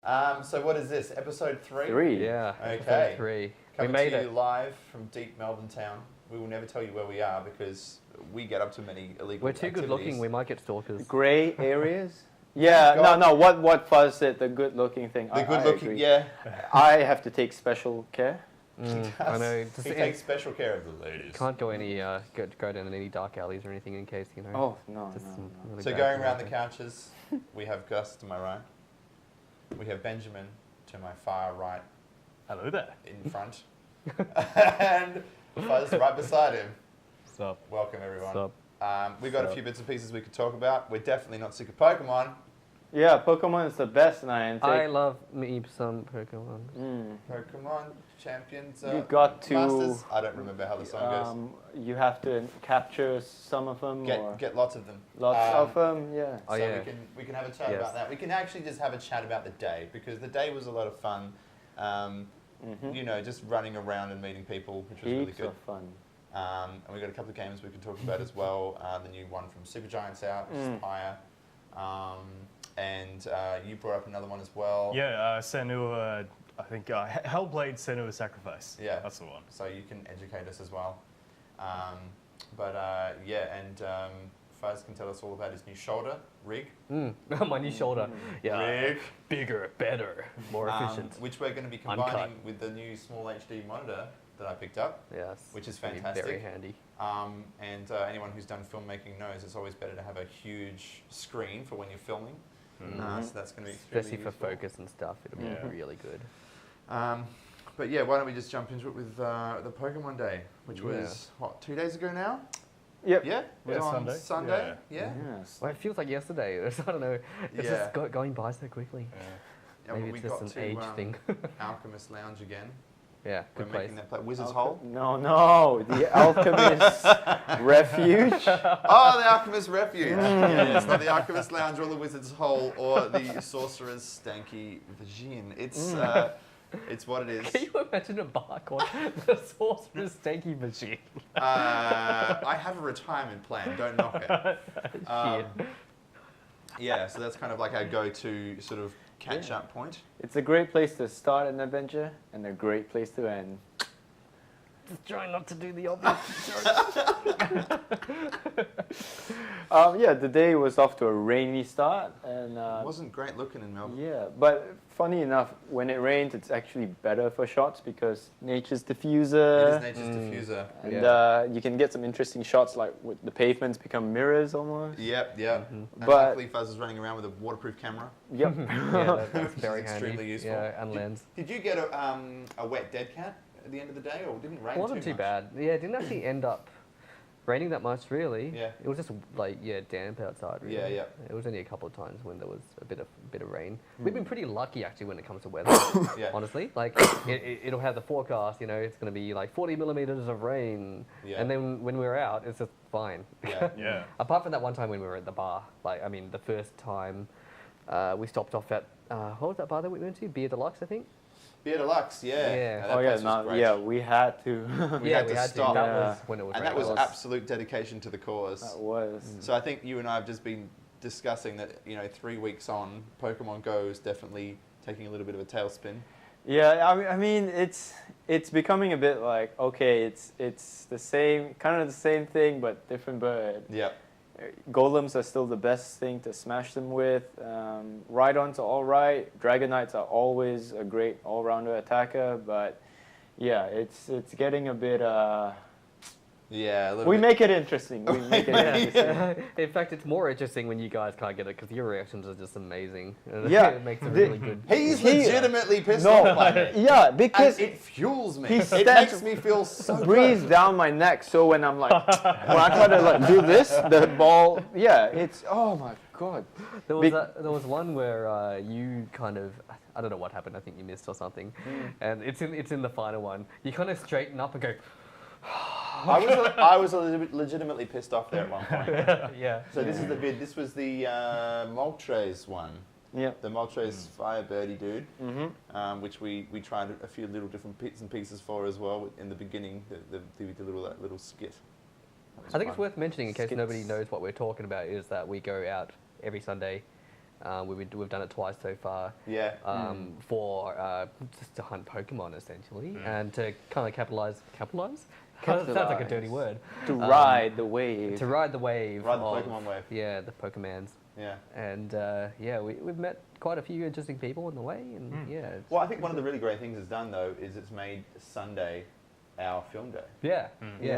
So what is this? Episode 3? 3. Yeah. Okay. Episode 3. Coming we made to you it. live from deep Melbourne town. We will never tell you where we are because we get up to many illegal We're too good activities. looking. We might get stalkers. Grey areas? Yeah, God. no, what Fuzz said, the good looking thing. The good I looking, agree. yeah. I have to take special care. I know. He takes special care of the ladies. Can't go go down any dark alleys or anything in case you know. Oh, no, just some no. really So bad going things around the happen. couches, we have Gus to my right. We have Benjamin to my far right Hello there. in front. And Fuzz right beside him. What's up? Welcome everyone. Sup? We've got a few bits and pieces we could talk about. We're definitely not sick of Pokemon. Yeah, Pokemon is the best, Niantic. I love me some Pokemon. Pokemon champions. You got to Masters. I don't remember how the song you have to capture some of them goes. or Get lots of them. lots of them, yeah. Oh, So yeah. we can have a chat Yes. about that. We can actually just have a chat about the day because the day was a lot of fun. You know, just running around and meeting people, which was really Heaps good. of fun. And we got a couple of games we can talk about as well. The new one from Supergiant's out, Spire. And you brought up another one as well. Yeah, Senua, I think Hellblade Senua Sacrifice. Yeah. That's the one. So you can educate us as well. Yeah, and Fuzz can tell us all about his new shoulder rig. My new shoulder. Yeah. Rig. Bigger, better, more efficient. Which we're going to be Uncut. combining with the new small HD monitor that I picked up. Yes. Which is It's gonna be fantastic. Very handy. Anyone who's done filmmaking knows it's always better to have a huge screen for when you're filming. So that's going to be extremely Especially for useful. focus and stuff. It'll be really good. But yeah, why don't we just jump into it with the Pokemon Day, which was, what, 2 days ago now? Yep. Yeah? It was Yeah, on Sunday. Sunday? Yeah? Yes. Well, it feels like yesterday. I don't know. It's Yeah. just going by so quickly. Yeah, Maybe we it's just got an age thing. Alchemist Lounge again. Yeah, We're good place. making that play. Wizard's Hole? No, the Alchemist Refuge. Oh, the Alchemist Refuge. Yeah, it's not the Alchemist Lounge or the Wizard's Hole or the Sorcerer's Stanky Vagine. It's what it is. Can you imagine a bar called the Sorcerer's Stanky Machine? I have a retirement plan. Don't knock it. Shit. Yeah, so that's kind of like our go-to sort of catch-up point. It's a great place to start an adventure and a great place to end. Just try not to do the obvious. Yeah, the day was off to a rainy start, and It wasn't great looking in Melbourne. yeah, but funny enough, when it rains, it's actually better for shots because nature's diffuser. It is nature's diffuser. And you can get some interesting shots, like with the pavements become mirrors almost. Yep. And But- luckily Fuzz is running around with a waterproof camera. Yep. That's very is handy. extremely useful. Yeah, and lens. Did you get a wet dead cat at the end of the day, or didn't it rain It wasn't too much? bad. Yeah, it didn't actually end up raining that much, really. Yeah. It was just like damp outside. Really. Yeah. It was only a couple of times when there was a bit of rain. We've been pretty lucky actually when it comes to weather. Yeah. Honestly, like it'll have the forecast. You know, it's going to be like 40 millimeters of rain, Yeah. and then when we're out, it's just fine. Yeah. Yeah. Apart from that one time when we were at the bar, like I mean, the first time we stopped off at what was that bar that we went to? Beer Deluxe, I think. Beer Deluxe, yeah. Yeah. That Oh yeah, place was great. yeah, we had to. We had to stop. That Yeah. was when it was. And raining. that was was- absolute dedication to the cause. That was. So I think you and I have just been discussing that, 3 weeks on, Pokemon Go is definitely taking a little bit of a tailspin. Yeah, I mean, it's becoming a bit like, okay, it's the same, kind of the same thing, but different bird. Yeah. Golems are still the best thing to smash them with. Rhydons are all right. Dragonites are always a great all-rounder attacker, but yeah, it's getting a bit. Yeah, a little We bit. make it interesting. We make it interesting. In fact, it's more interesting when you guys can't get it because your reactions are just amazing. Yeah. It makes it really good. He's He- legitimately pissed No, off by me. yeah, And because it fuels me. he It stands- makes me feel so breathes good. down my neck. So when I'm like, when I try to like do this, the ball, yeah, it's oh my god. There was one where you kind of, I don't know what happened. I think you missed or something, and it's in the final one. You kind of straighten up and go, I was legitimately pissed off there at one point. yeah. So this is the bid. This was the Moltres one. Yeah. The Moltres Firebirdie dude, which we tried a few little different bits and pieces for as well in the beginning, the little skit. That was I think it's fun. worth mentioning in case Skits. nobody knows what we're talking about is that we go out every Sunday We've done it twice so far. Yeah. For just to hunt Pokemon essentially, and to kind of capitalize. Sounds like a dirty word. To ride the wave. To ride the wave. Ride the of- Pokemon wave. Yeah, the Pokemans. Yeah. And we've met quite a few interesting people on the way, and it's- Well, I think one of the really great things it's done though is it's made Sunday our film day. yeah.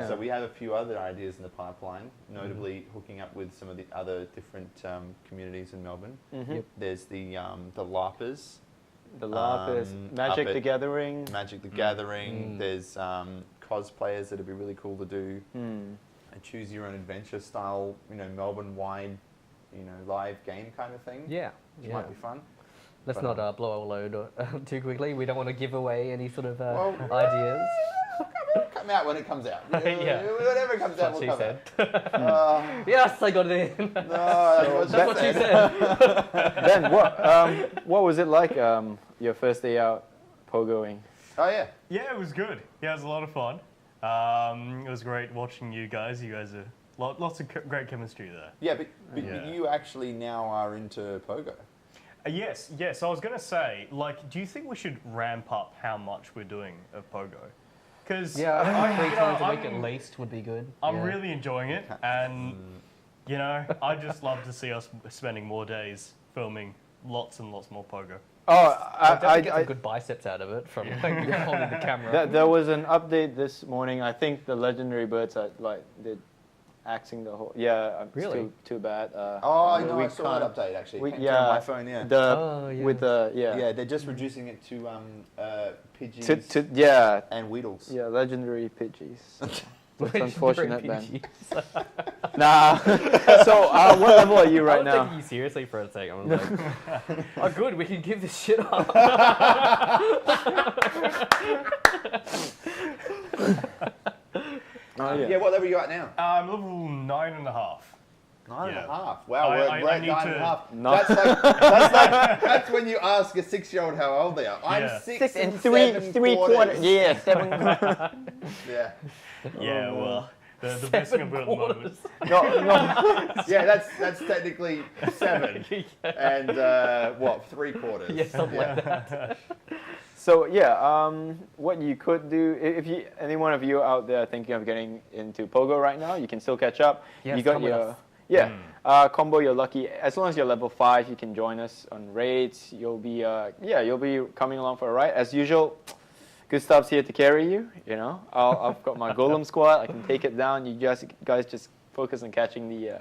So we have a few other ideas in the pipeline, notably hooking up with some of the other different communities in Melbourne. Yep. There's the Larpers, The Lapis, up Magic at the Gathering. Magic the Gathering. There's cosplayers that'd be really cool to do a choose your own adventure style, Melbourne-wide, live game kind of thing. Yeah. Which might be fun. Let's But, not blow our load too quickly. We don't want to give away any sort of Well, ideas. Come out when it comes out. Yeah. Whatever comes out That's will what come she said. Yes, I got it in. out. No, That's what she said. Ben, what was it like your first day out pogoing? Oh yeah. Yeah, it was good. Yeah, it was a lot of fun. It was great watching you guys. You guys are lots of great chemistry there. Yeah, but Yeah. you actually now are into pogo. Yes. I was going to say, do you think we should ramp up how much we're doing of pogo? Because Yeah, I think 3 times a week I'm- at least would be good. I'm Yeah. really enjoying it, and I just love to see us spending more days filming lots and lots more pogo. Oh, I definitely get I some good biceps out of it from holding the camera. there was an update this morning. I think the legendary birds are did axing the whole. Yeah, Really? It's too bad. I we saw that can't- update actually. we- Came through yeah, on my phone, yeah. With the Yeah, they're just reducing it to Pidgeys yeah, and Weedles. yeah, legendary Pidgeys. That's Legendary unfortunate, Ben. PGs. Nah. So, what level are you I right was now? taking you seriously for a second. I was like, oh, good, we can give this shit up. Oh, Yeah, what level are you at now? I'm level 9.5. 9.5. Yeah. Wow, we're I at need 9.5. No. That's when you ask a 6-year-old how old they are. I'm Yeah. 6 and three quarters. Yeah, 7 quarters. Yeah. Yeah, well, the best thing I've got at the moment. No. Yeah, that's technically 7. And 3/4. Yeah, something like that. So yeah, what you could do if any one of you out there thinking of getting into pogo right now, you can still catch up. Yes, you got come with your us. combo. You're lucky as long as you're level 5. You can join us on raids. You'll be coming along for a ride as usual. Gustav's here to carry you. I've got my golem squad. I can take it down. You guys just focus on catching the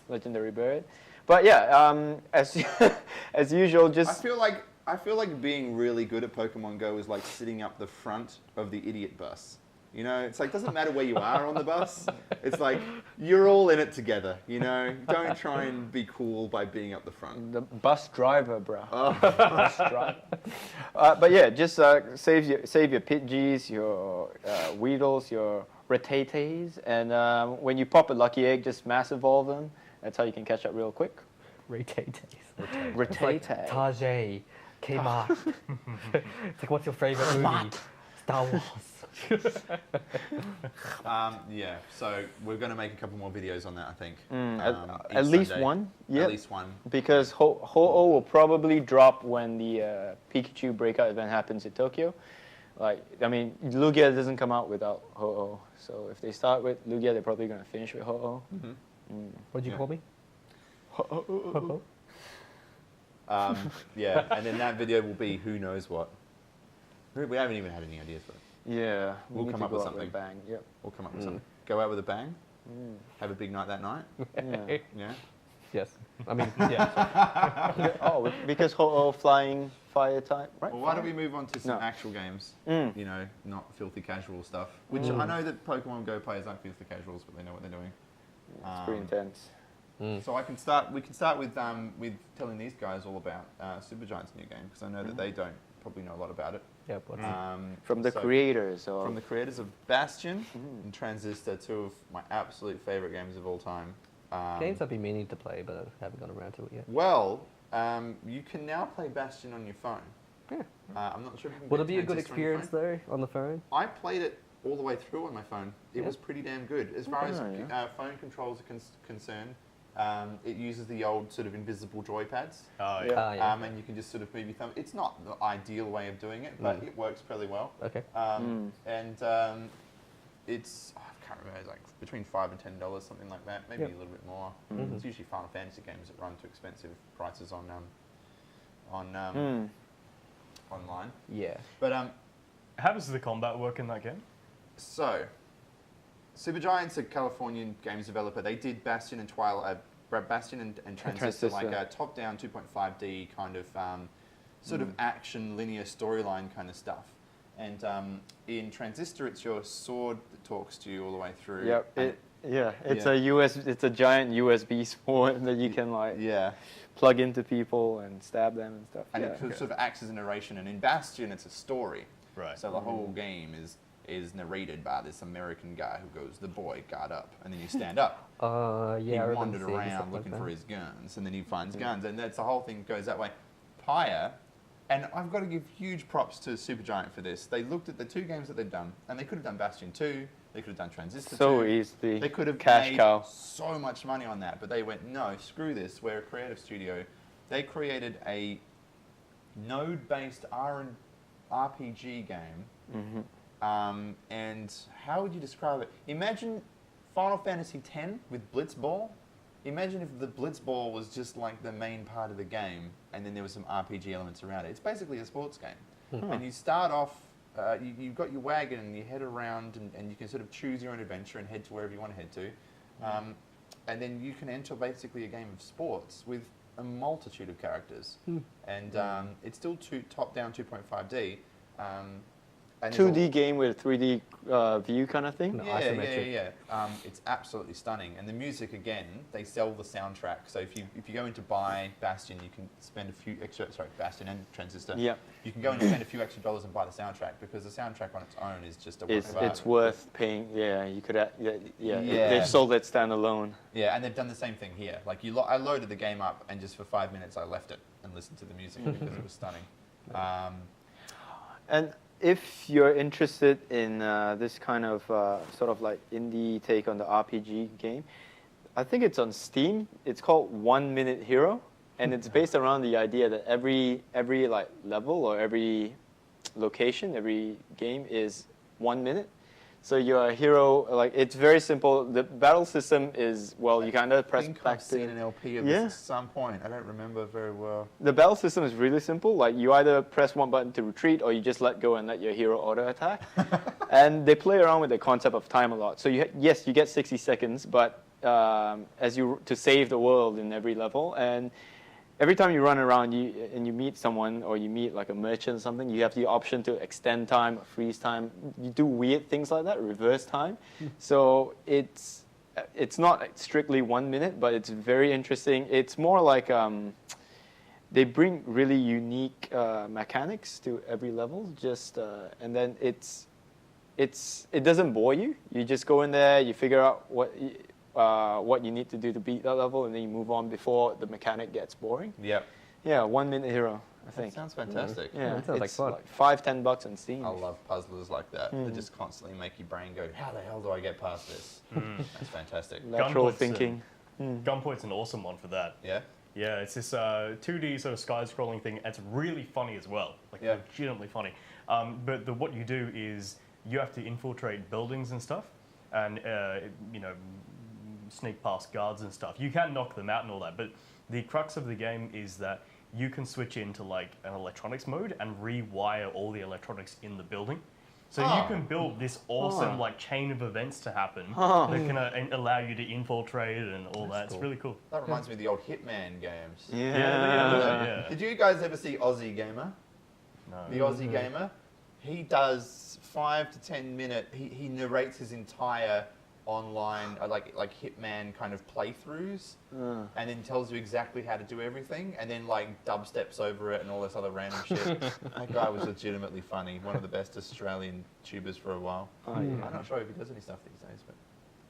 legendary bird. But yeah, as usual, just I feel like being really good at Pokemon Go is like sitting up the front of the idiot bus. It's like, doesn't matter where you are on the bus. It's like, you're all in it together, Don't try and be cool by being up the front. the bus driver, bro. Oh. Bus driver. But yeah, just save your Pidgeys, your Weedles, your Rattatas, and when you pop a lucky egg, just mass evolve them. That's how you can catch up real quick. Rattatas. Rattata. Tajay came out. It's like, what's your favorite movie? Star Wars. Yeah, so we're going to make a couple more videos on that, I think. At each least Sunday. one. At Yep. least one. Because Ho-Oh will probably drop when the Pikachu breakout event happens in Tokyo. Lugia doesn't come out without Ho-Oh. So if they start with Lugia, they're probably going to finish with Ho-Oh. What'd you call me? Yeah, and then that video will be who knows what. We haven't even had any ideas, but Yeah. We'll need come to up go with out something. a bang. Yep. we'll come up with something. Go out with a bang. Have a big night that night. Yeah. Yeah. Yes. I mean, yeah. Oh, because Ho-Oh flying fire type, right? Well, why don't we move on to some No. actual games? Mm. Not filthy casual stuff. Which I know that Pokemon Go players aren't filthy casuals, but they know what they're doing. It's pretty intense. So we can start with telling these guys all about Supergiant's new game, because I know that they don't probably know a lot about it. Yeah, what's From the so- creators of... From the creators of Bastion and Transistor, 2 of my absolute favorite games of all time. games I've been meaning to play, but I haven't gotten around to it yet. Well, you can now play Bastion on your phone. Yeah. I'm not sure if you can Would get it be a good Transistor on your experience phone. though on the phone? I played it all the way through on my phone. It Yeah. was pretty damn good. As far as yeah. phone controls are concerned, It uses the old sort of invisible joypads, Oh, Yeah. yeah. Yeah. and you can just sort of move your thumb. It's not the ideal way of doing it, but it works fairly well. Okay. And it's I can't remember, it's like between $5 and $10, something like that, maybe Yep. a little bit more. It's usually Final Fantasy games that run to expensive prices on online. Yeah. But How does the combat work in that game? so Supergiant's a Californian games developer. They did Bastion and Twilight, Bastion and Transistor, like a top-down 2.5D kind of sort of action linear storyline kind of stuff. And in Transistor, it's your sword that talks to you all the way through. Yep. And It's a giant USB sword that you can like yeah. plug into people and stab them and stuff. And yeah. it sort of acts as a narration. And in Bastion, it's a story. Right. So the whole game is narrated by this American guy who goes, "The boy got up," and then you stand up. Yeah. I He remember wandered seeing around stuff like looking that. for his guns, and then he finds guns, and that's the whole thing goes that way. Pyre, and I've got to give huge props to Supergiant for this. They looked at the two games that they've done, and they could have done Bastion 2, they could have done Transistor So 2. easily. They could have Cash made cow. so much money on that, but they went, no, screw this. We're a creative studio. They created a node-based RPG game. And how would you describe it? Imagine Final Fantasy X with Blitzball. Imagine if the Blitzball was just like the main part of the game, and then there were some RPG elements around it. It's basically a sports game. And you start off, you've got your wagon and you head around, and you can sort of choose your own adventure and head to wherever you want to head to. And then you can enter basically a game of sports with a multitude of characters. And it's still top-down 2.5D. And there's 2D game with 3D view kind of thing. No, yeah, isometric. yeah. It's absolutely stunning, and the music again. They sell the soundtrack, so if you go in to buy Bastion, you can spend a few extra. Sorry, Bastion and Transistor. Yeah. You can go and spend a few extra dollars and buy the soundtrack because the soundtrack on its own is just a work of art. It's worth paying. Yeah, you could. Yeah. They've sold it standalone. Yeah, and they've done the same thing here. Like I loaded the game up, and just for 5 minutes I left it and listened to the music because it was stunning. And if you're interested in this kind of sort of like indie take on the RPG game, I think it's on Steam. It's called 1 Minute Hero, and it's based around the idea that every like level or every location, every game is 1 minute. So you're a hero. Like it's very simple. The battle system is you kind of press I think back I've seen to. an LP of Yeah. this at some point. I don't remember very well. The battle system is really simple. Like you either press one button to retreat, or you just let go and let your hero auto attack. And they play around with the concept of time a lot. So yes, you get 60 seconds, but to save the world in every level. And every time you run around and you meet someone or you meet like a merchant or something, you have the option to extend time, freeze time. You do weird things like that, reverse time. So it's not strictly 1 minute, but it's very interesting. It's more like they bring really unique mechanics to every level. And then it doesn't bore you. You just go in there, you figure out what you need to do to beat that level, and then you move on before the mechanic gets boring. Yep. Yeah, 1 Minute Hero, I That think. sounds fantastic. Yeah, that sounds like it's fun. like $5-10 on Steam. I love puzzlers like that. They just constantly make your brain go, how the hell do I get past this? That's fantastic. Lateral Gunpoint's thinking. Gunpoint's an awesome one for that. Yeah? Yeah, it's this 2D sort of sky-scrolling thing. It's really funny as well, like Yeah. legitimately funny. But what you do is you have to infiltrate buildings and stuff, and sneak past guards and stuff. You can knock them out and all that, but the crux of the game is that you can switch into like an electronics mode and rewire all the electronics in the building. So you can build this awesome like chain of events to happen that can allow you to infiltrate and all that. It's cool. really cool. That reminds me of the old Hitman games. Yeah. Did you guys ever see Aussie Gamer? No. The Aussie Gamer? He does 5 to 10 minute, he narrates his entire online, like Hitman kind of playthroughs, and then tells you exactly how to do everything, and then like dubsteps over it and all this other random shit. That guy was legitimately funny. One of the best Australian tubers for a while. I'm not sure if he does any stuff these days, but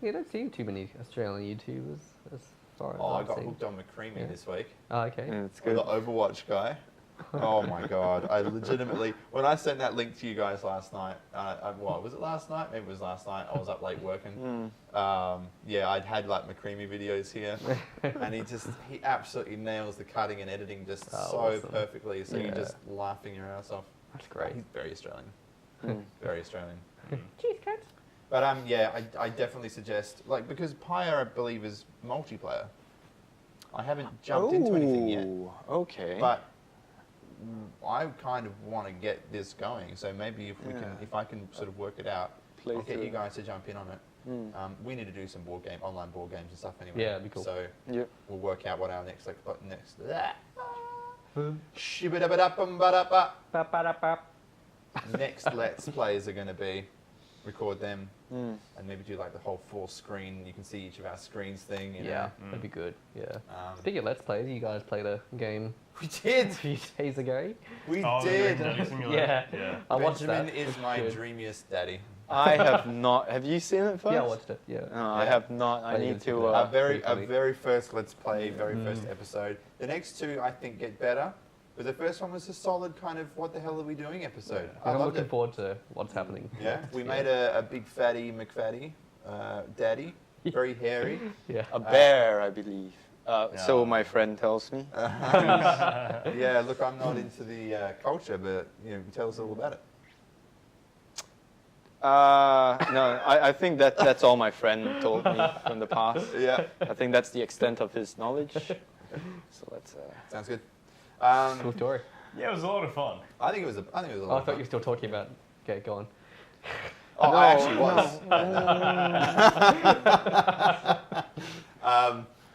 You don't see too many Australian YouTubers as far as I I've got seen. hooked on McCreamy Yeah. this week. Oh, okay. Yeah, it's Or good. the Overwatch guy. Oh my god! I legitimately, when I sent that link to you guys last night, what was it last night? Maybe it was last night. I was up late working. Yeah, I'd had like McCreamy videos here, and he absolutely nails the cutting and editing just so awesome. perfectly. So you're Yeah. just laughing your ass off. That's great. He's very Australian. Very Australian. Cheers, Coach. But yeah, I definitely suggest, like, because Pyre, I believe, is multiplayer. I haven't jumped into anything yet, Okay. but I kind of want to get this going. So maybe if I can sort of work it out, Play I'll get through. you guys to jump in on it. We need to do some online board games and stuff anyway. Yeah, it'd be cool. So Yep. we'll work out what our next. Boom. Shibidabadapambadapa. Ba-ba-da-ba. Next Let's Plays are going to be record them and maybe do like the whole full screen. You can see each of our screens thing. You Yeah, know? that'd be good. Yeah. Um, Speaking of Let's Play, you guys played a game We did. a few days ago. We Oh, the did. Daddy Simulator. Yeah. Yeah. I watched Benjamin that. is It's my good. dreamiest daddy. I have not. Have you seen it first? Yeah, I watched it. Yeah. No, I Yeah. have not. I But need it's to. good. Our Pretty our funny. very first Let's Play, very first episode. The next two, I think, get better. But the first one was a solid kind of what the hell are we doing episode. I I'm loved looking it. forward to what's happening. Yeah, we made a big fatty McFatty daddy, very hairy. Yeah. a bear, I believe. So No. my friend tells me. Yeah, look, I'm not into the culture, but tell us all about it. No, I think that's all my friend told me from the past. Yeah, I think that's the extent of his knowledge. So let's. sounds good. Cool story. Yeah, it was a lot of fun. I think it was a Oh, lot I of thought fun. you were still talking about. Okay, go on. Oh, I actually was.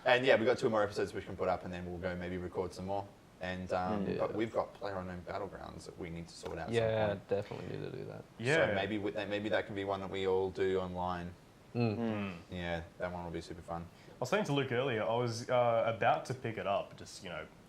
And yeah, we've got 2 more episodes we can put up, and then we'll go maybe record some more. And but we've got PlayerUnknown Battlegrounds that we need to sort out. at some Yeah, point. definitely need to do that. Yeah. So maybe that can be one that we all do online. Yeah, that one will be super fun. I was saying to Luke earlier, I was about to pick it up. Just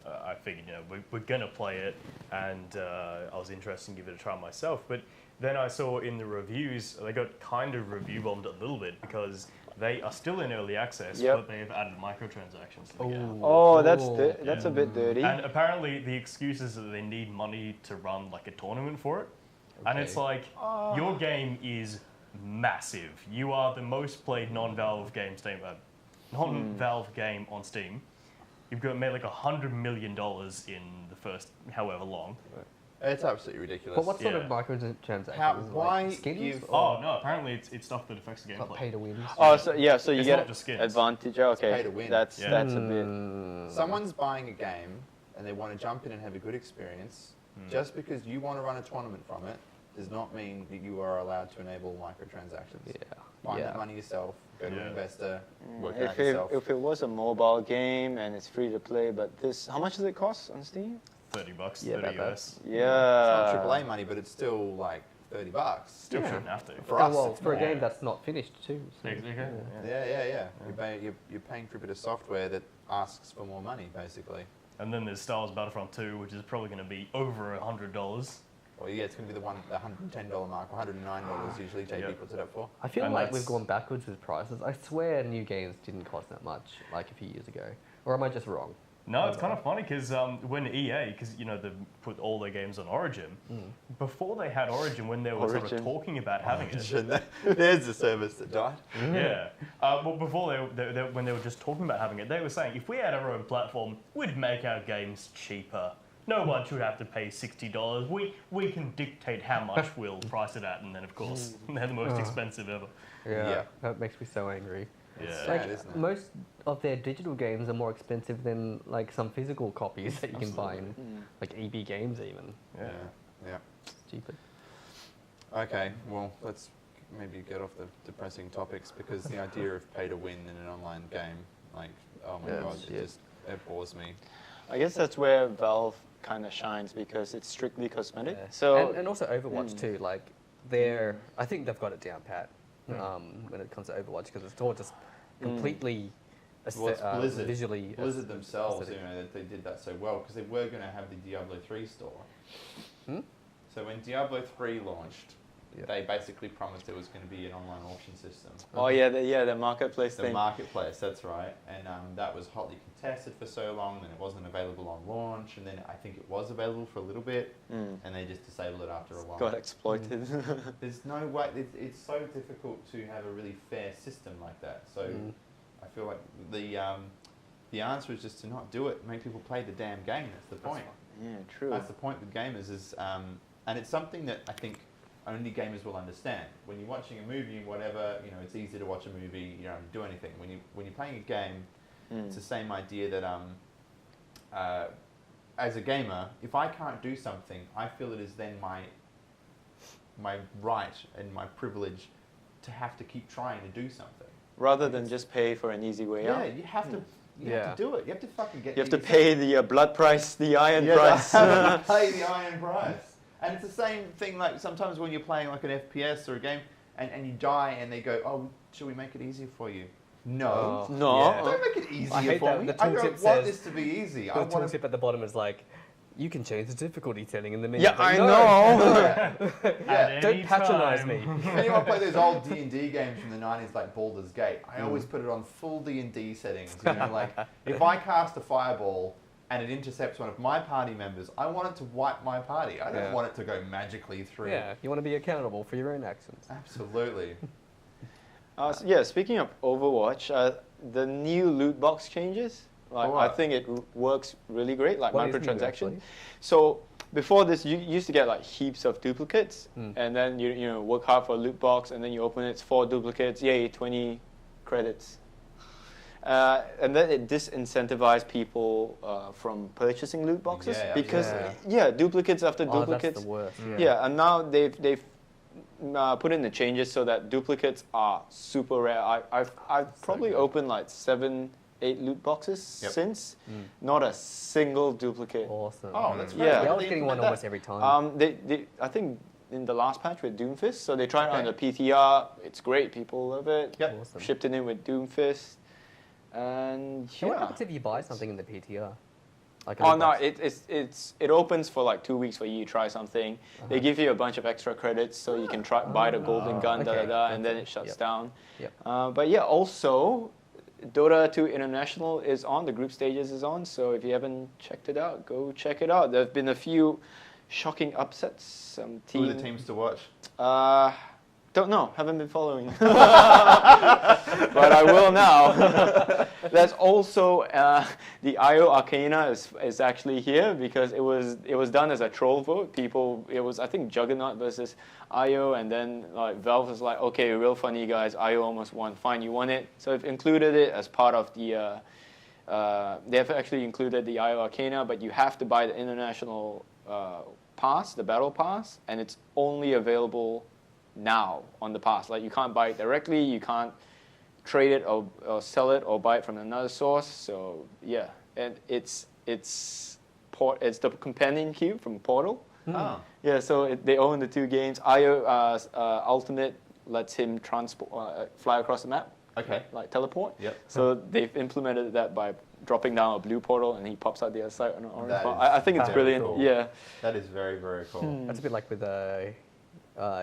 I figured we're gonna play it, and I was interested in giving it a try myself. But then I saw in the reviews they got kind of review bombed a little bit because they are still in early access, Yep. but they've added microtransactions to the game. Oh, that's Oh. that's a bit dirty. And apparently the excuse is that they need money to run like a tournament for it. And it's Okay. like, your game is massive. You are the most played non-Valve game game on Steam. You've got made like $100 million in the first however long. It's absolutely ridiculous. But what sort of Yeah. microtransactions? why like skins? give- Or Oh no, apparently it's stuff that affects the like gameplay. pay to win? Oh, so yeah, so you It's get not just skins. advantage. Okay, pay to win. that's Yeah. that's a bit. Someone's buying a game and they want to jump in and have a good experience. Just because you want to run a tournament from it does not mean that you are allowed to enable microtransactions. Yeah. Find Yeah. that money yourself. Go to Yeah. an investor. Work it out If it, yourself. if it was a mobile game and it's free to play, but this, how much does it cost on Steam? $30, Yeah, 30 about US. It's Yeah. not AAA money, but it's still like $30. Still Yeah. shouldn't have to. For Oh, us, well, it's for a more. game that's not finished too. So, Exactly. Yeah. You're paying for a bit of software that asks for more money, basically. And then there's Star Wars Battlefront 2, which is probably going to be over $100. Well, yeah, it's going to be the $110 mark, $109 usually JP Yeah. puts it up for. I feel And like that's- we've gone backwards with prices. I swear new games didn't cost that much, like a few years ago. Or am I just wrong? No, it's kind of funny because when EA, because they put all their games on Origin, before they had Origin, when they were sort of Origin. talking about having it, There's the service that died. yeah. Well, before when they were just talking about having it, they were saying if we had our own platform, we'd make our games cheaper. No one should have to pay $60. We can dictate how much we'll price it at, and then of course they're the most expensive ever. Yeah. That makes me so angry. Yeah. Sad, Like, isn't it? most of their digital games are more expensive than like some physical copies that you can buy in like EB Games even. Yeah. Stupid. Okay, well, let's maybe get off the depressing topics because the idea of pay to win in an online game, like, oh my Yeah, god, it's- it bores me. I guess that's where Valve kind of shines because it's strictly cosmetic. So and also Overwatch too. Like I think they've got it down pat when it comes to Overwatch because it's all just completely Well, it's Blizzard. visually. Blizzard themselves, aesthetic. that they did that so well because they were going to have the Diablo 3 store. So when Diablo 3 launched, Yeah. they basically promised there was going to be an online auction system. Oh yeah, the marketplace The thing. marketplace, that's right. And that was hotly contested for so long, then it wasn't available on launch, and then I think it was available for a little bit, and they just disabled it after a while. Got exploited. There's no way, it's so difficult to have a really fair system like that. So I feel like the answer is just to not do it, make people play the damn game, that's the point. Yeah, true. That's the point with gamers is, and it's something that I think only gamers will understand. When you're watching a movie, whatever, you know, it's easy to watch a movie. You don't do anything. When you're playing a game, it's the same idea that as a gamer, if I can't do something, I feel it is then my right and my privilege to have to keep trying to do something. Rather than just pay for an easy way out. Yeah, you have to. You have to do it. You have to fucking get. You have to pay the blood price, the iron price. Pay the iron price. And it's the same thing. Like sometimes when you're playing like an FPS or a game, and you die, and they go, "Oh, should we make it easier for you?" No, No. Yeah. don't make it easier I hate for that. me. The I don't tooltip want says- this to be easy. I The want tooltip at the bottom is like, you can change the difficulty setting in the menu. Yeah, It's like, I no. know. Yeah. Don't patronize me. If anyone played those old D&D games from the 90s like Baldur's Gate, I always put it on full D&D settings. You know, like if I cast a fireball and it intercepts one of my party members, I want it to wipe my party. I don't want it to go magically through. Yeah, you want to be accountable for your own actions. Absolutely. Speaking of Overwatch, the new loot box changes, I think it works really great, like What is new, microtransaction. actually? So before this, you used to get like heaps of duplicates, and then you know work hard for a loot box, and then you open it, it's 4 duplicates, yay, 20 credits. And then it disincentivized people from purchasing loot boxes because duplicates after duplicates. That's the worst. Yeah, and now they've put in the changes so that duplicates are super rare. I've probably opened like 7-8 loot boxes since. Not a single duplicate. Awesome. Oh, that's right. Yeah. I was getting one almost every time. I think in the last patch with Doomfist, so they tried it on the PTR. It's great. People love it. Yep. Awesome. Shipped it in with Doomfist, and So what happens if you buy something in the PTR? Like a Oh loot no! box? It opens for like 2 weeks for you to try something. They give you a bunch of extra credits so you can buy the golden gun, okay. and then it shuts down. Yep. But yeah, also, Dota 2 International is on. The group stages is on. So if you haven't checked it out, go check it out. There have been a few shocking upsets. Some Who are the teams to watch? Don't know. Haven't been following. But I will now. There's also the IO Arcana is actually here because it was done as a troll vote. It was I think Juggernaut versus IO, and then like Valve was like, okay, real funny guys. IO almost won. Fine, you won it. So they've included it as part of the. They have actually included the IO Arcana, but you have to buy the international pass, the battle pass, and it's only available now on the pass. Like you can't buy it directly, you can't trade it or sell it or buy it from another source. So yeah, and it's the companion cube from Portal. Oh. Yeah, so they own the 2 games. IO Ultimate lets him fly across the map. Okay. Like teleport. Yep. So they've implemented that by dropping down a blue portal and he pops out the other side on an orange That portal. is I think it's very brilliant. cool. Yeah. That is very, very cool. That's a bit like with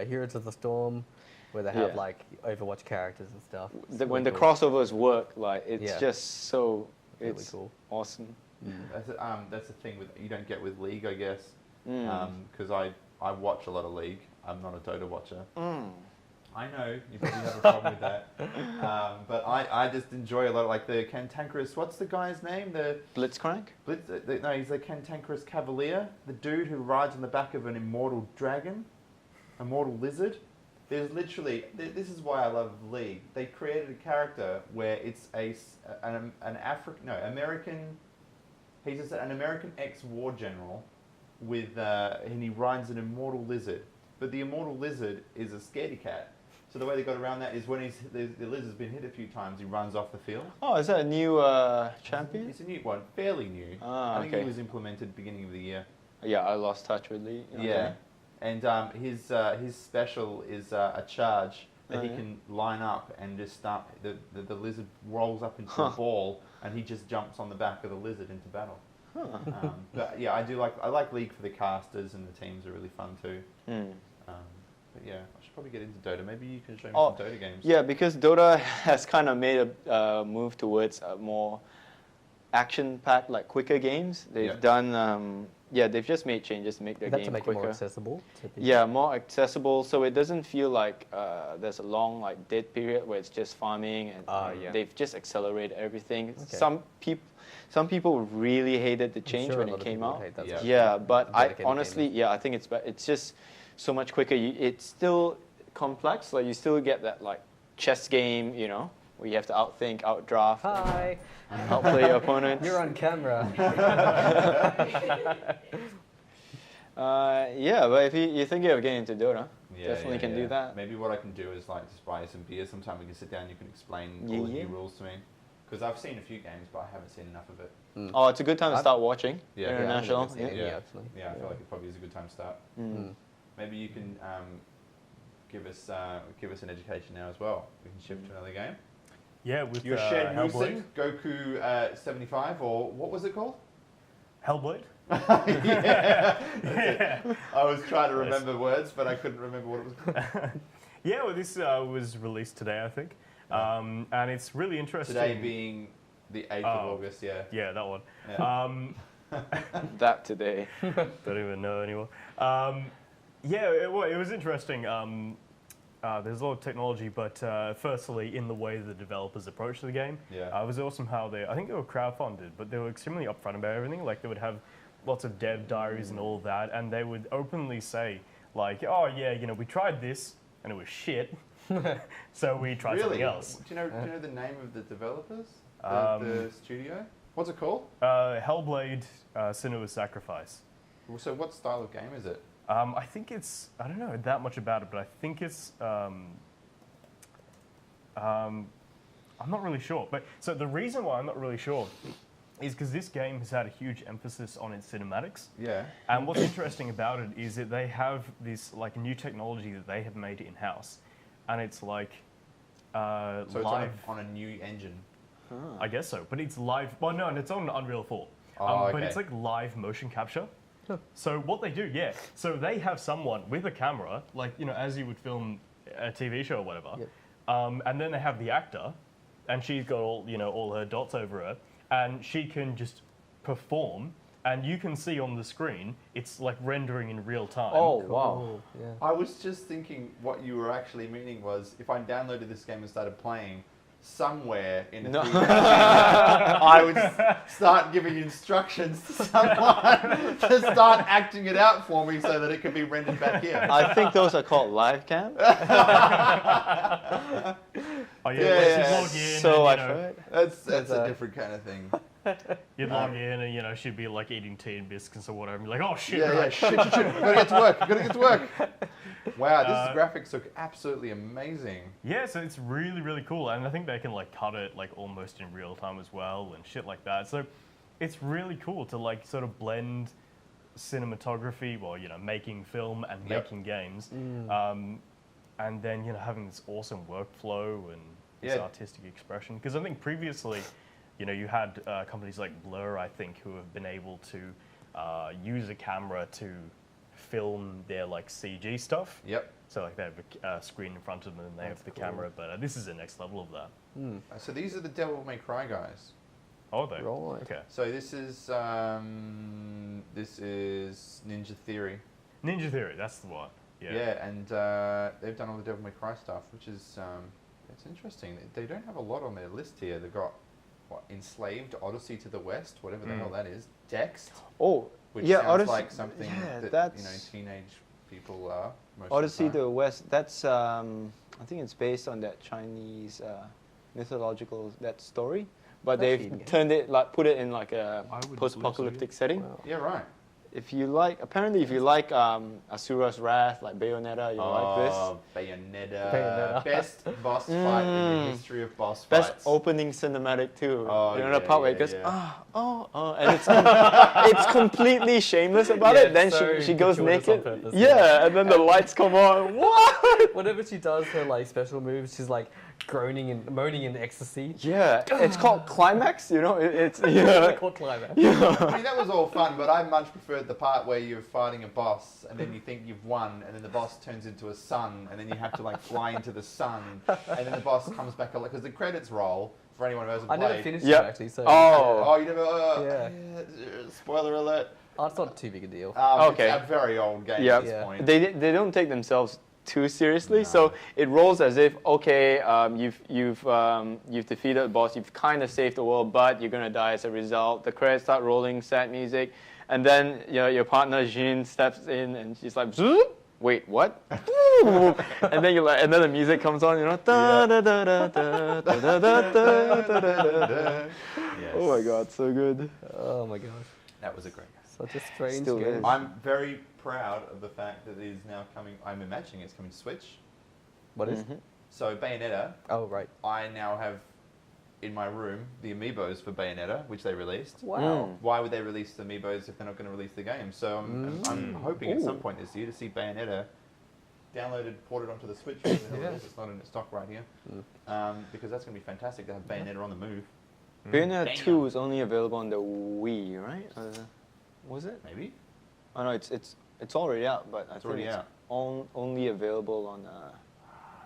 Heroes of the Storm, where they have Yeah. like Overwatch characters and stuff. It's When really the cool. crossovers work, like it's Yeah. just so Really it's cool. awesome. That's the thing you don't get with League, I guess. Mm. Because I watch a lot of League. I'm not a Dota watcher. Mm. I know you probably have a problem with that, but I just enjoy a lot of like the cantankerous. What's the guy's name? The Blitzcrank? no, he's the cantankerous cavalier, the dude who rides on the back of an immortal dragon, immortal lizard. There's literally this is why I love League. They created a character where it's an American. He's just an American ex-war general with and he rides an immortal lizard. But the immortal lizard is a scaredy cat. So the way they got around that is when the lizard's been hit a few times, he runs off the field. Oh, is that a new champion? It's a new one, fairly new. Ah, I think okay. it was implemented beginning of the year. Yeah, I lost touch with Lee. Okay. Yeah, and his special is a charge that he can line up and just start. The lizard rolls up into a ball, and he just jumps on the back of the lizard into battle. But yeah, I like League for the casters, and the teams are really fun too. Mm. But yeah, I should probably get into Dota. Maybe you can show me Oh, some Dota games. Yeah, because Dota has kind of made a move towards a more action-packed, like quicker games. They've done, they've just made changes to make their That's game to make quicker. it more accessible to people. Yeah, more accessible, so it doesn't feel like there's a long like dead period where it's just farming, and Yeah. they've just accelerated everything. Okay. Some people really hated the change sure a when lot it of came people out. hate that Yeah. stuff. Yeah, but I Dedicated honestly, gamers. I think it's just so much quicker. It's still complex. Like you still get that like chess game, where you have to outthink, outdraft, Hi, outplay your opponents. you're on camera. But if you're thinking of getting into Dota, Yeah, definitely can do that. Maybe what I can do is like just buy some beer sometime. We can sit down. You can explain all the Yeah. new rules to me. Because I've seen a few games, but I haven't seen enough of it. Oh, it's a good time to start watching Yeah. international. Yeah, Yeah. Yeah. actually. Yeah, I feel like it probably is a good time to start. Mm. Maybe you can give us an education now as well. We can shift to another game. Yeah, with Your Shen Hellblade. Musen, Goku 75, or what was it called? Hellblade. Yeah. I was trying to remember words, but I couldn't remember what it was called. Yeah, well, this was released today, I think, and it's really interesting. Today being the 8th of August, yeah. Yeah, that one. Yeah. That today. Don't even know anymore. It was interesting. There's a lot of technology, but firstly, in the way the developers approach the game, Yeah. it was awesome how I think they were crowdfunded, but they were extremely upfront about everything. Like they would have lots of dev diaries and all of that, and they would openly say, like, oh yeah, we tried this and it was shit, so we tried something else. Do you know the name of the developers? Um, The studio? What's it called? Hellblade: Senua's Sacrifice. So what style of game is it? I think it's, I don't know that much about it, but I think it's, I'm not really sure. But so the reason why I'm not really sure is because this game has had a huge emphasis on its cinematics. Yeah. And what's interesting about it is that they have this like new technology that they have made in-house. And it's like So it's live, on a new engine. I guess so, but it's live, well no, and it's on Unreal 4. Oh, But it's okay. like live motion capture. So what they do, so they have someone with a camera, like, as you would film a TV show or whatever, Yep. and then they have the actor, and she's got all her dots over her, and she can just perform, and you can see on the screen, it's like rendering in real time. Oh, wow. Cool, yeah. I was just thinking what you were actually meaning was if I downloaded this game and started playing, somewhere in a No. 3D I would start giving instructions to someone to start acting it out for me so that it could be rendered back here. I think those are called live cam. Oh yeah, Yeah, log in, So and, I've heard. That's a different kind of thing. you'd log in, and she'd be like eating tea and biscuits or whatever, and be like, oh shit, Yeah, right. shit. Gotta get to work. Gotta get to work. Wow, this graphics look absolutely amazing. Yeah, so it's really, really cool. And I think they can like cut it like almost in real time as well and shit like that. So it's really cool to like sort of blend cinematography, well, making film and Yep. making games. And then, having this awesome workflow and this Yeah. artistic expression. Because I think previously, you had companies like Blur, I think, who have been able to use a camera to film their like CG stuff. Yep. So like they have a screen in front of them and they have the camera, but this is the next level of that. So these are the Devil May Cry guys. Oh, they. Right. Okay. So this is Ninja Theory. Ninja Theory, that's the one. Yeah. Yeah, and they've done all the Devil May Cry stuff, which is it's interesting. They don't have a lot on their list here. They've got Enslaved, Odyssey to the West, whatever the hell that is, Dext, Oh, which yeah, sounds Odyssey. like something yeah, that that's teenage people are. Most Odyssey of to the the West. That's I think it's based on that Chinese mythological story, but That's they've neat. turned it like put it in like a I would believe so, post-apocalyptic setting. Wow. Yeah, right. If you like, apparently, if you like Asura's Wrath, like Bayonetta, you'll like this. Bayonetta. Best boss fight in the history of boss Best fights. opening cinematic too. Oh, the yeah, part where it yeah, goes, yeah. and it's it's completely shameless about Yeah, it. Then so she goes gratuitous on naked. purpose, Yeah, and then the lights come on. What? Whenever she does her like special moves, she's like groaning and moaning in ecstasy. Yeah, it's called climax. You know, it's Yeah, called climax. I mean, that was all fun, but I much preferred the part where you're fighting a boss and then you think you've won, and then the boss turns into a sun, and then you have to like fly into the sun, and then the boss comes back because the credits roll for anyone who hasn't I played. never finished Yeah. it actually, so Oh, you never? Yeah. Spoiler alert. it's not too big a deal. Okay. It's a very old game Yeah. at this Yeah. point. They don't take themselves too seriously, No. so it rolls as if okay, you've defeated the boss, you've kind of saved the world, but you're gonna die as a result. The credits start rolling, sad music, and then your partner Jean steps in and she's like, "Zoop! Wait, what?" And then and then the music comes on, da da da da da da da da da da. Yes. Oh my god, so good. Oh my gosh, That was a great game. such a strange Still game. is. I'm very proud of the fact that it is now coming. I'm imagining it's coming to Switch. What is? Mhm. So Bayonetta, Oh right. I now have in my room the amiibos for Bayonetta, which they released. Wow. Why would they release the amiibos if they're not going to release the game? So I'm hoping at some point this year to see Bayonetta downloaded, ported onto the Switch. Yeah. It's not in its stock right here. Because that's going to be fantastic to have Bayonetta on the move. Bayonetta Damn. 2 is only available on the Wii, right? Was it? Maybe? Oh no, it's already out, but I think already it's out. only available on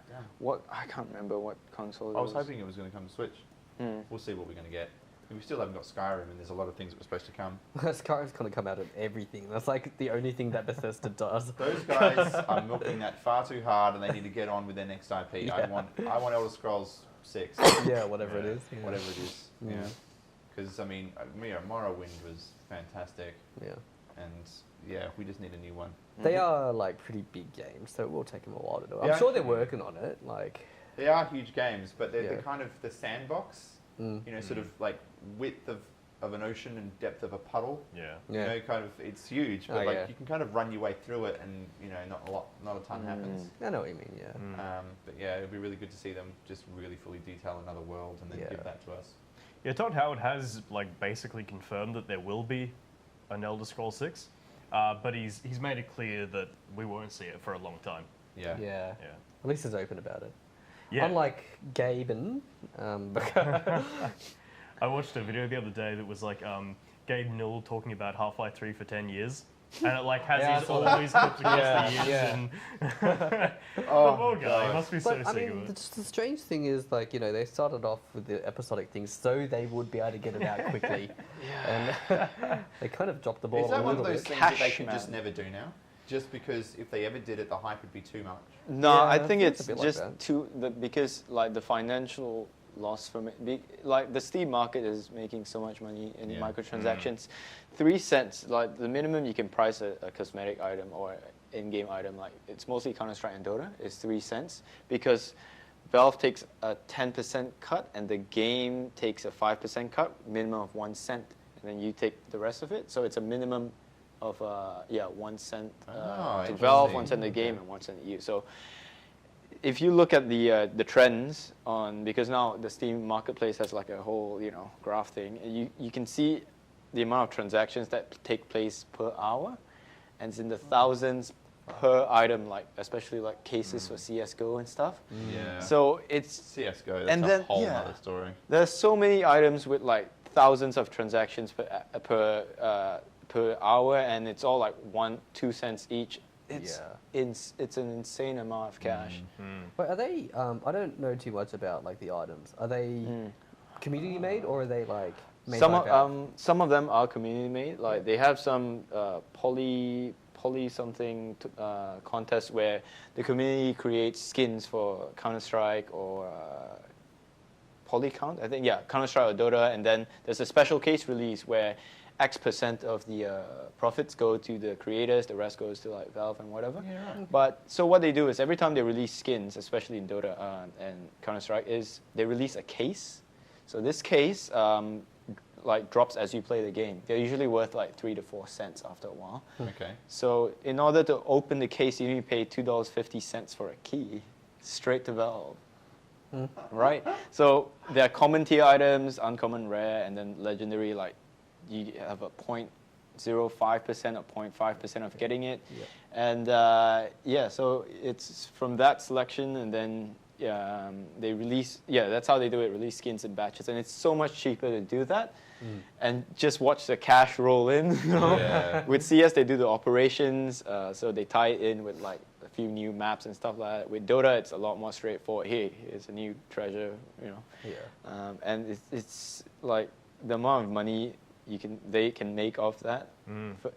Damn. what I can't remember what console. I was hoping it was going to come to Switch. Hmm. We'll see what we're going to get. And we still haven't got Skyrim, and there's a lot of things that were supposed to come. Skyrim's gonna come out of everything. That's like the only thing that Bethesda does. Those guys are milking that far too hard, and they need to get on with their next IP. I Yeah. want Elder Scrolls 6. Yeah, whatever it Yeah. is. Yeah. Whatever it is. Mm. Yeah. Because, I mean, Morrowind was fantastic. Yeah. And, yeah, we just need a new one. They are like pretty big games, so it will take them a while to do. I'm Yeah. sure they're working on it. Like, They are huge games, but they're Yeah. the kind of the sandbox, sort of like width of an ocean and depth of a puddle. Yeah. yeah, You know, kind of, it's huge, but Oh, like yeah. you can kind of run your way through it, and not a ton happens. I know what you mean. Yeah. But yeah, it'd be really good to see them just really fully detail another world and then Yeah. give that to us. Yeah, Todd Howard has like basically confirmed that there will be an Elder Scrolls 6, but he's made it clear that we won't see it for a long time. Yeah. Yeah. Yeah. At least he's open about it. Yeah. Unlike Gaben, I watched a video the other day that was like Gabe Newell talking about Half-Life 3 for 10 years. And it like has Yeah, I these, saw all that. these clips across Yeah, the years. yeah. And the Oh, poor guy, God. he must be but so I sick mean, of it. the strange thing is, like, they started off with the episodic things so they would be able to get it out quickly, and they kind of dropped the ball Is that a one little of those bit. things that they Cash could just man. never do now? Just because if they ever did it, the hype would be too much. No, Yeah, I I think think it's it's a bit like just that. because like the financial loss from it. Like the Steam market is making so much money in Yeah. microtransactions. 3 cents, like the minimum you can price a cosmetic item or in-game item, like it's mostly Counter-Strike and Dota, is 3 cents because Valve takes a 10% cut and the game takes a 5% cut, minimum of 1 cent, and then you take the rest of it. So it's a minimum of 1 cent to Valve, 1 cent to the game, and 1 cent to you. So if you look at the trends because now the Steam marketplace has like a whole graph thing, and you can see the amount of transactions that take place per hour, and it's in the thousands per item, like especially like cases for CS:GO and stuff. Yeah. So it's CS:GO, that's and a then- whole yeah. other story. there's so many items with like thousands of transactions per hour, and it's all like 1-2 cents each. It's it's an insane amount of cash. But are they? I don't know too much about like the items. Are they community made or are they like made Some by of, Valve? some of them are community made. Like they have some poly something contest where the community creates skins for Counter-Strike or Polycount, I think. Yeah, Counter-Strike or Dota, and then there's a special case release where X% of the profits go to the creators, the rest goes to like Valve and whatever. Yeah, right. But so what they do is every time they release skins, especially in Dota and Counter-Strike, is they release a case. So this case like drops as you play the game. They're usually worth like 3 to 4 cents after a while. Okay. So in order to open the case, you need to pay $2.50 for a key, straight to Valve. Right? So there are common tier items, uncommon rare, and then legendary, like you have a 0.05% or 0.5% of getting it. Yep. And so it's from that selection, and then they release, that's how they do it, release skins in batches. And it's so much cheaper to do that and just watch the cash roll in. You know? Yeah. With CS, they do the operations, so they tie it in with like a few new maps and stuff like that. With Dota, it's a lot more straightforward. Hey, here's a new treasure, you know. Yeah. And it's like the amount of money they can make off that,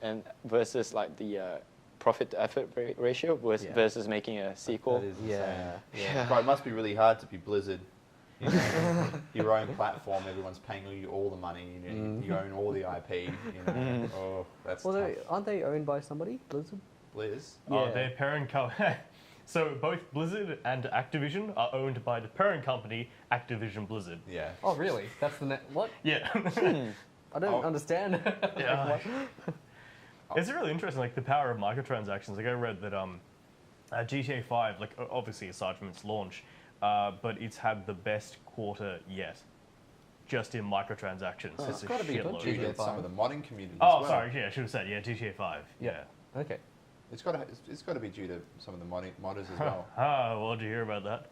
and versus like the profit to effort ratio versus making a sequel. That is Yeah. insane. Bro, it must be really hard to be Blizzard. You know, your own platform, everyone's paying you all the money. You own all the IP. You know, oh, that's Well, tough. aren't they owned by somebody? Blizzard? Blizz. Yeah. Their parent company. So both Blizzard and Activision are owned by the parent company, Activision Blizzard. Yeah. Oh, really? That's the what? Yeah. I don't understand. Yeah. It's really interesting, like the power of microtransactions. Like I read that GTA 5, like obviously aside from its launch, but it's had the best quarter yet, just in microtransactions. Oh, It's it's got to be shitload. due to some of the modding community Oh, as well. sorry, yeah, I should have said, GTA 5. Yeah. Okay. It's got to be due to some of the modders as well. Well, did you hear about that?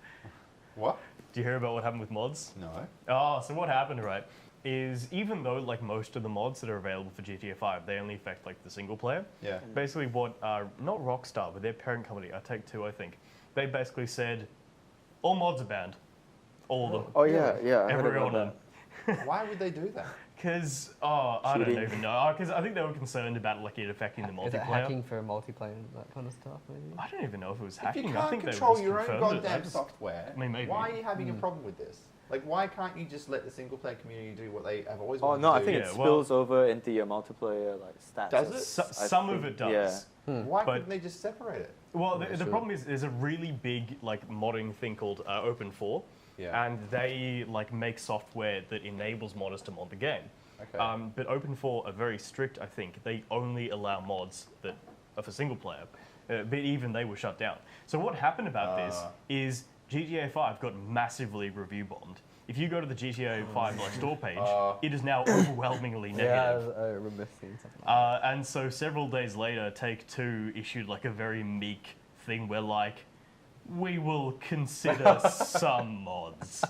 What? Do you hear about what happened with mods? No. Oh, so what happened, right, is even though like most of the mods that are available for GTA 5, they only affect like the single player. Yeah. Basically what, not Rockstar, but their parent company, Take-Two, I think, they basically said, all mods are banned. All of them. Oh yeah, I heard Every about one of that. them. Why would they do that? Because, I don't Cheating. even know. Because I think they were concerned about like it affecting the Is it multiplayer. hacking for multiplayer and that kind of stuff, maybe? I don't even know if it was If you hacking. I can't think control they your just own confirmed it. goddamn software, I mean, maybe. why are you having a problem with this? Like, why can't you just let the single player community do what they have always Oh wanted no, to I do? think Yeah, it spills over into your multiplayer like stats. Does it? I Some think, of it does. Why but- couldn't they just separate it? Well, Yeah, the sure. problem is there's a really big like modding thing called Open4, Yeah. and they like make software that enables modders to mod the game. Okay. But Open4 are very strict. I think they only allow mods that are for single player, but even they were shut down. So what happened about this is GTA 5 got massively review bombed. If you go to the GTA 5 like store page, it is now overwhelmingly negative. Yeah, I remember seeing something like And so several days later, Take-Two issued like a very meek thing where like, we will consider some mods.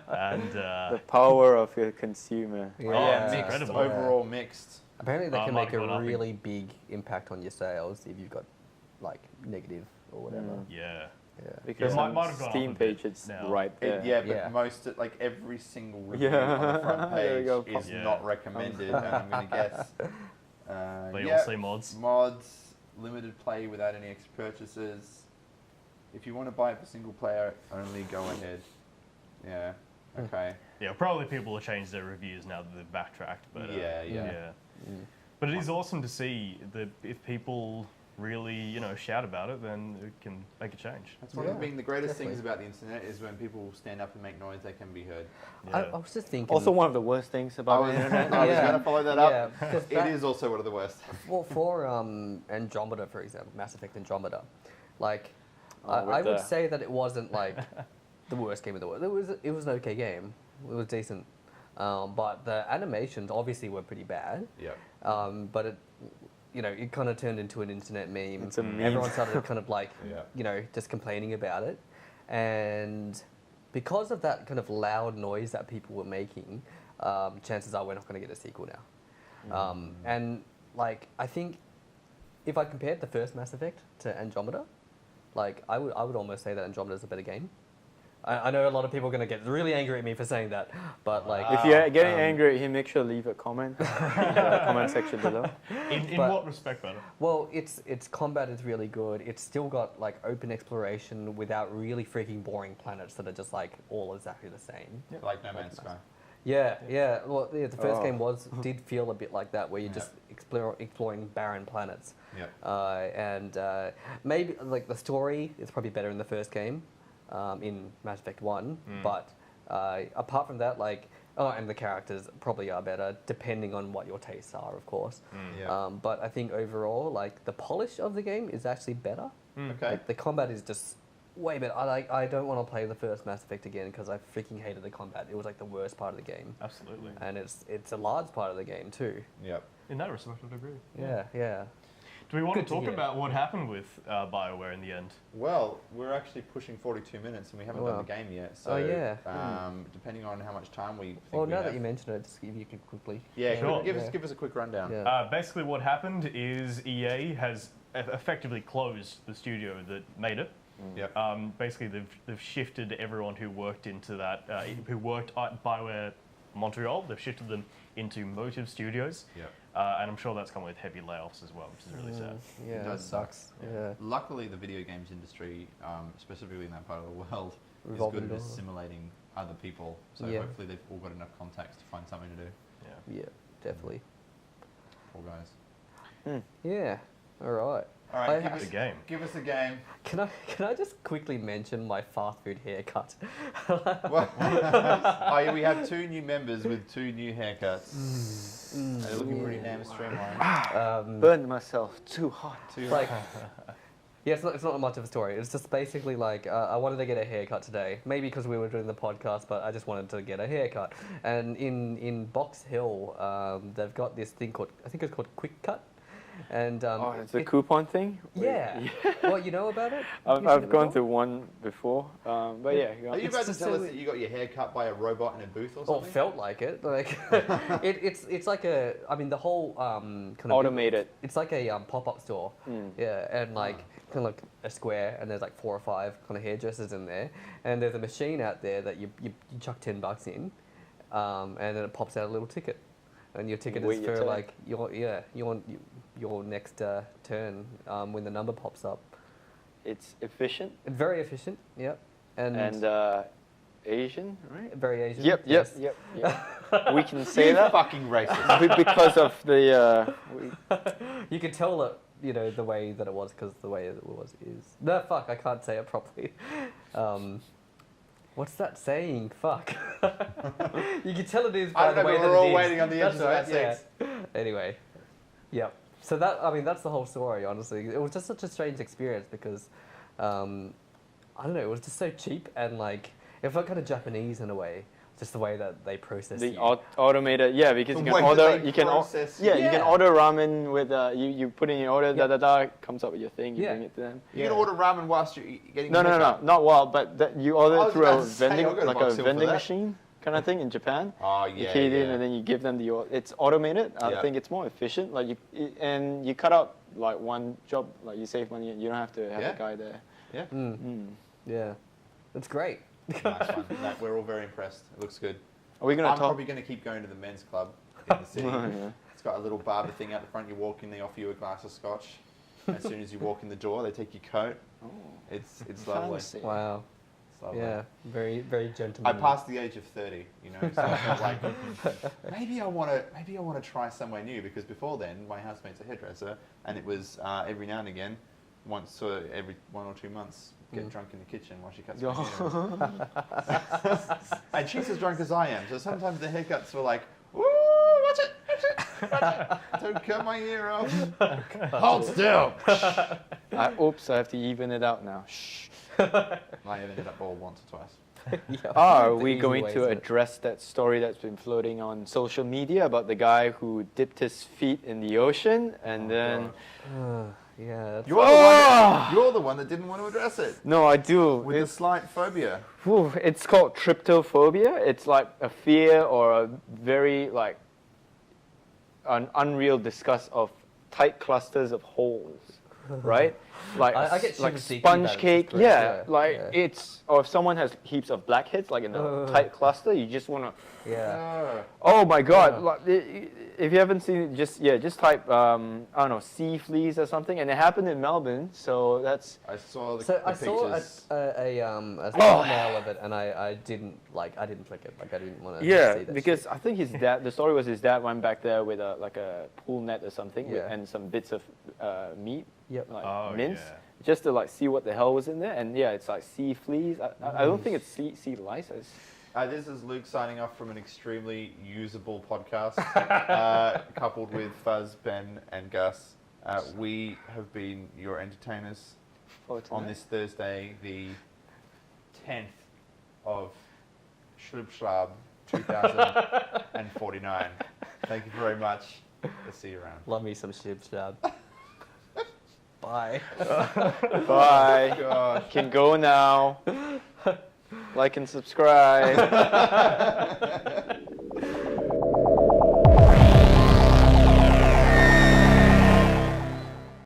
And The power of your consumer. that. mixed. incredible. Overall mixed. Apparently, they can might make have a gone up in- really big impact on your sales if you've got like negative or whatever. yeah. Yeah. Because might- on might have gone up Steam a bit page, it's now. right there. Yeah, but Yeah. most, like every single review Yeah. on the front There you page go. is Yeah. not recommended, and I'm going to guess. They yeah, all say mods. Mods, limited play without any extra purchases. If you want to buy it for single player, only go ahead. Yeah, okay. Yeah, probably people will change their reviews now that they've backtracked. But Yeah. But it is awesome to see that if people really, shout about it, then it can make a change. That's one of the greatest definitely. things about the internet is when people stand up and make noise, they can be heard. I Yeah. was just thinking. Also, one of the worst things about the internet. I was Yeah. going to follow that up. Yeah, because It is also one of the worst. for Andromeda, for example, Mass Effect Andromeda, like Oh, with I would the- say that it wasn't like the worst game in the world. It was an okay game. It was decent, but the animations obviously were pretty bad. Yep. But it kind of turned into an internet meme. It's a meme. Everyone started kind of like, Yeah. just complaining about it. And because of that kind of loud noise that people were making, chances are we're not going to get a sequel now. And like, I think if I compared the first Mass Effect to Andromeda, like I would almost say that Andromeda is a better game. I know a lot of people are going to get really angry at me for saying that, but like, If you're getting angry at him, make sure to leave a comment in the comment section below. In But- what respect, better? well, its combat is really good. It's still got like open exploration without really freaking boring planets that are just like all exactly the same. Like No Man's Sky. Yeah. Well, the first Oh. game did feel a bit like that, where you're just exploring barren planets. Yep. And maybe like the story is probably better in the first game, in Mass Effect 1. But apart from that, like, and the characters probably are better, depending on what your tastes are, of course. Yeah. But I think overall, like, the polish of the game is actually better. Okay. Like, the combat is just way better. I don't want to play the first Mass Effect again because I freaking hated the combat. It was like the worst part of the game. Absolutely. And it's a large part of the game too. Yep. In that respect, I'd agree. Yeah. Do we want Good to to talk hear. about what happened with BioWare in the end? Well, we're actually pushing 42 minutes and we haven't done the game yet. So, Oh, yeah. depending on how much time we think Well, we now have. that you mention it, just if you could quickly. Yeah, Sure. give us a quick rundown. Yeah. Basically, what happened is EA has effectively closed the studio that made it. Yep. Basically, they've shifted everyone who worked into that, who worked at BioWare Montreal. They've shifted them into Motive Studios. Yep. And I'm sure that's come with heavy layoffs as well, which is really sad. Yeah, It does sucks. Yeah. Luckily, the video games industry, specifically in that part of the world, Revolving is good at door. assimilating other people. So Yeah. hopefully they've all got enough contacts to find something to do. Yeah. Yeah, definitely. Poor guys. Yeah. All right. All right, I- The game. give us a game. Can I just quickly mention my fast food haircut? Well, oh, yeah, we have 2 new members with 2 new haircuts. They're looking pretty damn streamlined. Burned myself too hot. Like, yeah, it's not much of a story. It's just basically like I wanted to get a haircut today. Maybe because we were doing the podcast, but I just wanted to get a haircut. And in Box Hill, they've got this thing called, I think it's called Quick Cut. And Oh, it's a coupon thing? yeah. Well, you know about it? I've You've seen it gone before? through one before, but yeah. go on. Are you It's about to just tell us so- that you got your hair cut by a robot in a booth or Or something? felt like it. Like it's like a. I mean, the whole kind of Automated. It's like a pop-up store. Yeah, and like kind of like a square, and there's like 4 or 5 kind of hairdressers in there, and there's a machine out there that you chuck $10 in, and then it pops out a little ticket, and your ticket Wait is your for turn. like your next turn when the number pops up. It's efficient Very efficient. Yep. and Asian, right? very Asian. Yep. yes. We can say You that fucking racist. because of the. You could tell it, the way that it was, because the way it was is. No, fuck, I can't say it properly. What's that saying? Fuck. You can tell it is by I don't the know, way but that we're it all is. waiting on the That's edges of our right, yeah. seats. Anyway, yep. So that's the whole story, honestly. It was just such a strange experience because, I don't know, it was just so cheap and like, it felt kind of Japanese in a way. Just the way that they process The you. automated, yeah, because The you way can that order, they you can, process yeah, you can Yeah. order ramen with, you put in your order, Yeah. comes up with your thing, you Yeah. bring it to them. You can order ramen whilst you're getting No, your no, hair no, cut. not wild, but that you order I it was through about a to say, vending, I'll go to like Box a Hill for vending that. machine kind of thing in Japan. Oh, You yeah, key it in yeah. and then you give them it's automated. I Yeah. think it's more efficient. Like and you cut out like one job, like you save money. You don't have to have Yeah. a guy there. Yeah. Yeah. It's great. Nice one. No, we're all very impressed. It looks good. Are we gonna I'm talk? probably going to keep going to the men's club in the city. Yeah. It's got a little barber thing out the front. You walk in, they offer you a glass of scotch. As soon as you walk in the door, they take your coat. Oh, It's lovely. fancy. Wow. It's lovely. Yeah. Very, very I gentlemanly. passed the age of 30, so I felt like maybe I want to try somewhere new, because before then my housemate's a hairdresser, and it was every now and again, once or every 1 or 2 months, get drunk in the kitchen while she cuts my hair. And she's as drunk as I am, so sometimes the haircuts were like, "Woo, watch it, don't cut my ear off, hold still." Oops, I have to even it out now. Shh. I have ended up bald once or twice. Yeah. Are The we easy going way, to isn't it? address that story that's been floating on social media about the guy who dipped his feet in the ocean and then? Yeah. that's- You're the one that didn't want to address it No, I do. with a slight phobia. It's called tryptophobia. It's like a fear or a very like an unreal disgust of tight clusters of holes, right? Like I get like shivers thinking sponge about it, cake. it's gross, Yeah, yeah, like yeah. it's or if someone has heaps of blackheads like in a tight cluster, you just want to. Yeah. Oh my God! Yeah. Like, if you haven't seen it, just type I don't know, sea fleas or something, and it happened in Melbourne. So that's I saw the, So the I saw pictures. a thumbnail of it, and I didn't click it. Like I didn't want to. yeah, see that because shit. I think his dad. The story was his dad went back there with a pool net or something, Yeah. and some bits of meat, Yep. like Oh, mince, yeah. just to like see what the hell was in there. And yeah, it's like sea fleas. I don't think it's sea lice. This is Luke signing off from an extremely usable podcast, coupled with Fuzz, Ben, and Gus. We have been your entertainers on this Thursday, the 10th of Schlubschlab 2049. Thank you very much. Let's see you around. Love me some shib shab. Bye. Bye. Gosh. Can go now. Like and subscribe.